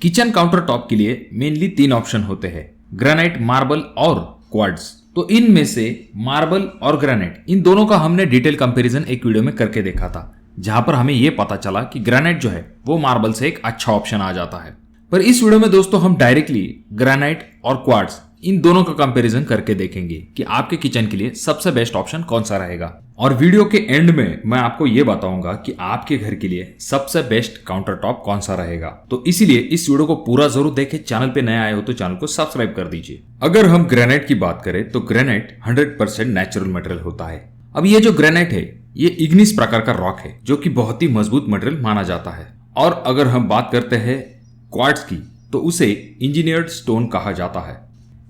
Kitchen counter top के लिए mainly 3 option होते हैं, ग्रेनाइट, मार्बल और क्वार्ट्ज। तो इनमें से मार्बल और ग्रेनाइट इन दोनों का हमने डिटेल कंपैरिजन एक वीडियो में करके देखा था, जहां पर हमें यह पता चला कि ग्रेनाइट जो है वो मार्बल से एक अच्छा ऑप्शन आ जाता है। पर इस वीडियो में दोस्तों हम डायरेक्टली ग्रेनाइट और क्वार्ट्ज इन दोनों का कंपैरिजन करके देखेंगे कि आपके किचन के लिए सबसे बेस्ट ऑप्शन कौन सा रहेगा। और वीडियो के एंड में मैं आपको ये बताऊंगा कि आपके घर के लिए सबसे बेस्ट काउंटर टॉप कौन सा रहेगा। तो इसीलिए इस वीडियो को पूरा जरूर देखें। चैनल पे नए आए हो तो चैनल को सब्सक्राइब कर दीजिए। अगर हम ग्रेनाइट की बात करें तो ग्रेनाइट 100% नेचुरल मटेरियल होता है। अब ये जो ग्रेनाइट है ये इग्निस प्रकार का रॉक है जो कि बहुत ही मजबूत मटेरियल माना जाता है। और अगर हम बात करते हैं क्वार्ट्ज की तो उसे इंजीनियर्ड स्टोन कहा जाता है,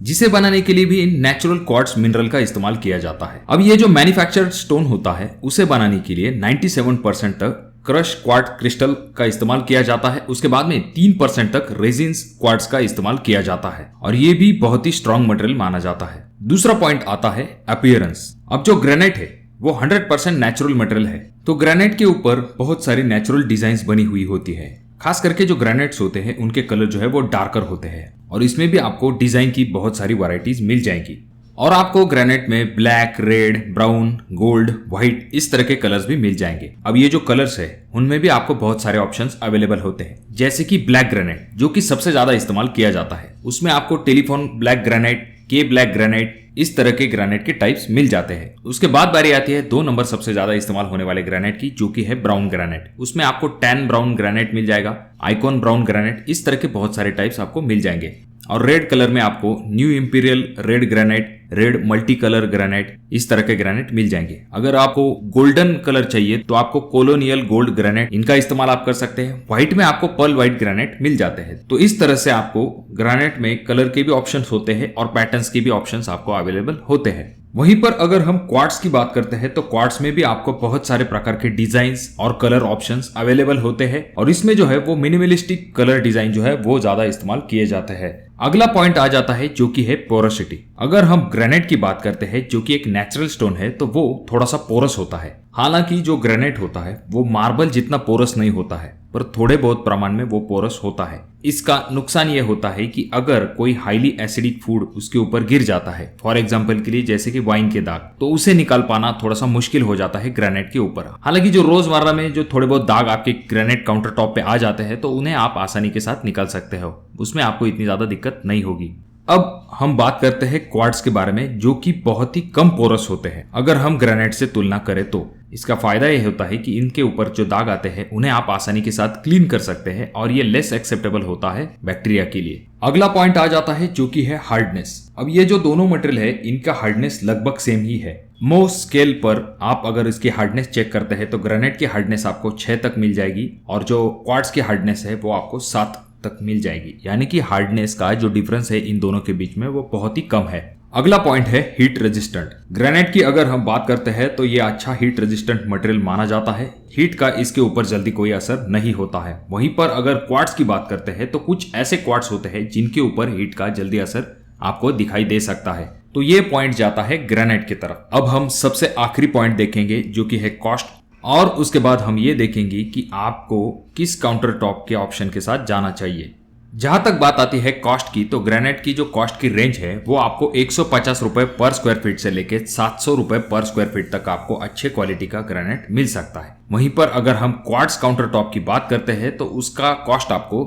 जिसे बनाने के लिए भी नेचुरल क्वार्ट्ज मिनरल का इस्तेमाल किया जाता है। अब ये जो मैन्युफैक्चर्ड स्टोन होता है उसे बनाने के लिए 97% तक क्रश क्वार्ट्ज क्रिस्टल का इस्तेमाल किया जाता है। उसके बाद में 3% तक रेजिन्स क्वार्ट्ज का इस्तेमाल किया जाता है और ये भी बहुत ही स्ट्रॉन्ग मटेरियल माना जाता है। दूसरा पॉइंट आता है अपीयरेंस। अब जो ग्रेनाइट है वो 100% नेचुरल मटेरियल है, तो ग्रेनाइट के ऊपर बहुत सारी नेचुरल डिजाइन्स बनी हुई होती है। खास करके जो ग्रेनाइट्स होते हैं उनके कलर जो है वो डार्कर होते हैं और इसमें भी आपको डिजाइन की बहुत सारी वैरायटीज मिल जाएंगी। और आपको ग्रेनाइट में black, red, brown, gold, white इस तरह के कलर्स भी मिल जाएंगे। अब ये जो कलर्स है उनमें भी आपको बहुत सारे ऑप्शंस अवेलेबल होते हैं, जैसे कि ब्लैक ग्रेनाइट जो कि सबसे ज्यादा इस्तेमाल किया जाता है। उसमें आपको टेलीफोन ब्लैक ग्रेनाइट, के ब्लैक ग्रेनाइट इस तरह के ग्रेनाइट के टाइप्स मिल जाते हैं। उसके बाद बारी आती है 2 नंबर सबसे ज्यादा इस्तेमाल होने वाले ग्रेनाइट की, जो कि है ब्राउन ग्रेनाइट। उसमें आपको टैन ब्राउन ग्रेनाइट मिल जाएगा, आइकॉन ब्राउन ग्रेनाइट, इस तरह के बहुत सारे टाइप्स आपको मिल जाएंगे। और रेड कलर में आपको new imperial red granite, red multi colour granite इस तरह के ग्रेनाइट मिल जाएंगे। अगर आपको गोल्डन कलर चाहिए तो आपको कोलोनियल गोल्ड ग्रेनाइट इनका इस्तेमाल आप कर सकते हैं। व्हाइट में आपको पर्ल व्हाइट ग्रेनाइट मिल जाते हैं। तो इस तरह से आपको ग्रेनाइट में कलर के भी ऑप्शंस होते हैं और पैटर्न्स के भी ऑप्शंस आपको अवेलेबल होते हैं। वहीं पर अगर हम क्वार्ट्ज की बात करते हैं तो क्वार्ट्ज में भी आपको बहुत सारे प्रकार के डिजाइन्स और कलर ऑप्शंस अवेलेबल होते हैं और इसमें जो है वो मिनिमलिस्टिक कलर डिजाइन जो है वो ज्यादा इस्तेमाल किए जाते हैं। अगला पॉइंट आ जाता है जो कि है पोरोसिटी। अगर हम ग्रेनाइट की बात करते हैं जो कि एक नेचुरल स्टोन है तो वो थोड़ा सा पोरस होता है। हालांकि जो ग्रेनाइट होता है वो मार्बल जितना पोरस नहीं होता है, पर थोड़े बहुत प्रमाण में वो पोरस होता है। इसका नुकसान ये होता है कि अगर कोई हाईली एसिडिक फूड उसके ऊपर गिर जाता है, फॉर एग्जांपल के लिए जैसे कि वाइन के दाग, तो उसे निकाल पाना थोड़ा सा मुश्किल हो जाता है ग्रेनाइट के ऊपर। हालांकि जो रोजमर्रा में जो थोड़े बहुत दाग आपके ग्रेनाइट काउंटर टॉप पे आ जाते हैं तो उन्हें आप आसानी के साथ निकाल सकते हो, उसमें आपको इतनी ज्यादा दिक्कत नहीं होगी। अब हम बात करते हैं क्वार्ट्ज के बारे में जो कि बहुत ही कम पोरस होते हैं अगर हम ग्रेनाइट से तुलना करें तो। इसका फायदा यह होता है कि इनके ऊपर जो दाग आते हैं उन्हें आप आसानी के साथ क्लीन कर सकते हैं और ये लेस एक्सेप्टेबल होता है बैक्टीरिया के लिए। अगला पॉइंट आ जाता है जो कि है हार्डनेस। अब ये जो दोनों मटेरियल है इनका हार्डनेस लगभग सेम ही है। मो स्केल पर आप अगर इसकी हार्डनेस चेक करते हैं तो ग्रेनाइट की हार्डनेस आपको 6 तक मिल जाएगी और जो क्वार्ट्ज की हार्डनेस है वो आपको 7 तक मिल जाएगी। यानी कि हार्डनेस का जो डिफरेंस है इन दोनों के बीच में वो बहुत ही कम है। अगला पॉइंट है हीट रेजिस्टेंट। ग्रेनाइट की अगर हम बात करते हैं तो ये अच्छा हीट रेजिस्टेंट मटेरियल माना जाता है। हीट का इसके ऊपर जल्दी कोई असर नहीं होता है। वहीं पर अगर क्वार्ट्ज की बात करते हैं तो कुछ ऐसे क्वार्ट्ज होते हैं जिनके ऊपर हीट का जल्दी असर आपको दिखाई दे सकता है, तो ये पॉइंट जाता है ग्रेनाइट की तरफ। अब हम सबसे आखिरी पॉइंट देखेंगे जो कि है कॉस्ट, और उसके बाद हम ये देखेंगे कि आपको किस काउंटर टॉप के ऑप्शन के साथ जाना चाहिए। जहां तक बात आती है कॉस्ट की तो ग्रेनाइट की जो कॉस्ट की रेंज है वो आपको 150 रुपए पर स्क्वायर फीट से लेके 700 रुपए पर स्क्वायर फीट तक आपको अच्छे क्वालिटी का ग्रेनाइट मिल सकता है। वहीं पर अगर हम क्वार्ट्ज काउंटर टॉप की बात करते हैं तो उसका कॉस्ट आपको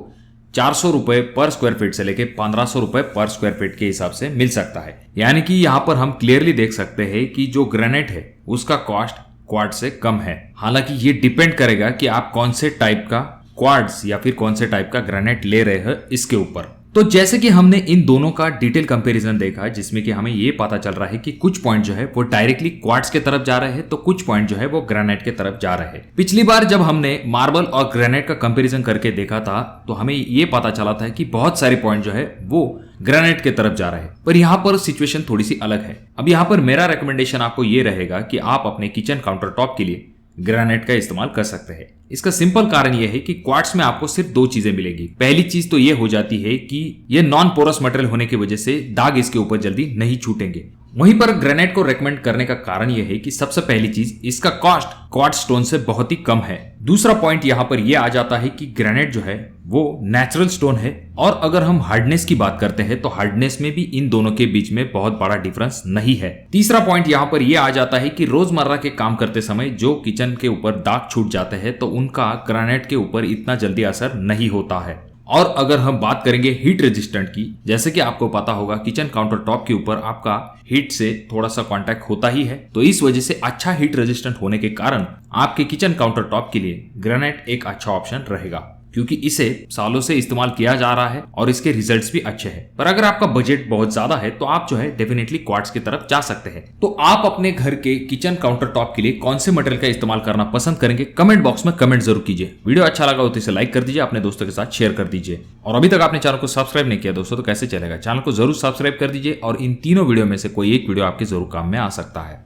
400 रुपए पर स्क्वायर फीट से लेके 1500 रुपए पर स्क्वायर फीट के हिसाब से मिल सकता है। यानी कि यहाँ पर हम क्लियरली देख सकते हैं कि जो ग्रेनाइट है उसका कॉस्ट क्वार्ट्ज से कम है। हालांकि ये डिपेंड करेगा कि आप कौन से टाइप का क्वार्ट्ज या फिर कौन से टाइप का ग्रेनाइट ले रहे हैं इसके ऊपर। तो जैसे कि हमने इन दोनों का डिटेल कंपैरिजन देखा जिसमें कि हमें ये पता चल रहा है कि कुछ पॉइंट जो है वो डायरेक्टली क्वार्ट्ज के तरफ जा रहे हैं तो कुछ पॉइंट जो है वो ग्रेनाइट के तरफ जा रहे हैं। पिछली बार जब हमने मार्बल और ग्रेनाइट का कंपैरिजन करके देखा था तो हमें ये पता चला था कि बहुत सारे पॉइंट जो है वो ग्रेनाइट के तरफ जा रहे हैं, पर यहाँ पर सिचुएशन थोड़ी सी अलग है। अब यहाँ पर मेरा रिकमेंडेशन आपको ये रहेगा कि आप अपने किचन काउंटर टॉप के लिए ग्रेनाइट का इस्तेमाल कर सकते हैं। इसका सिंपल कारण यह है कि क्वार्ट्ज में आपको सिर्फ 2 चीजें मिलेगी। पहली चीज तो ये हो जाती है कि ये नॉन पोरस मटेरियल होने की वजह से दाग इसके ऊपर जल्दी नहीं छूटेंगे। वहीं पर ग्रेनाइट को रेकमेंड करने का कारण यह है कि सबसे पहली चीज इसका कॉस्ट क्वार्ट्ज स्टोन से बहुत ही कम है। दूसरा पॉइंट यहाँ पर यह आ जाता है कि ग्रेनाइट जो है वो नेचुरल स्टोन है, और अगर हम हार्डनेस की बात करते हैं तो हार्डनेस में भी इन दोनों के बीच में बहुत बड़ा डिफरेंस नहीं है। तीसरा पॉइंट यहाँ पर यह आ जाता है कि रोजमर्रा के काम करते समय जो किचन के ऊपर दाग छूट जाते हैं तो उनका ग्रेनाइट के ऊपर इतना जल्दी असर नहीं होता है। और अगर हम बात करेंगे हीट रेजिस्टेंट की, जैसे कि आपको पता होगा किचन काउंटर टॉप के ऊपर आपका हीट से थोड़ा सा कांटेक्ट होता ही है, तो इस वजह से अच्छा हीट रेजिस्टेंट होने के कारण आपके किचन काउंटर टॉप के लिए ग्रेनाइट एक अच्छा ऑप्शन रहेगा, क्योंकि इसे सालों से इस्तेमाल किया जा रहा है और इसके रिजल्ट्स भी अच्छे हैं। पर अगर आपका बजट बहुत ज्यादा है तो आप जो है डेफिनेटली क्वार्ट्ज की तरफ जा सकते हैं। तो आप अपने घर के किचन काउंटर टॉप के लिए कौन से मटेरियल का इस्तेमाल करना पसंद करेंगे, कमेंट बॉक्स में कमेंट जरूर कीजिए। वीडियो अच्छा लगा हो तो इसे लाइक कर दीजिए, अपने दोस्तों के साथ शेयर कर दीजिए, और अभी तक आपने चैनल को सब्सक्राइब नहीं किया दोस्तों तो कैसे चलेगा, चैनल को जरूर सब्सक्राइब कर दीजिए, और इन तीनों वीडियो में से कोई एक वीडियो आपके जरूर काम में आ सकता है।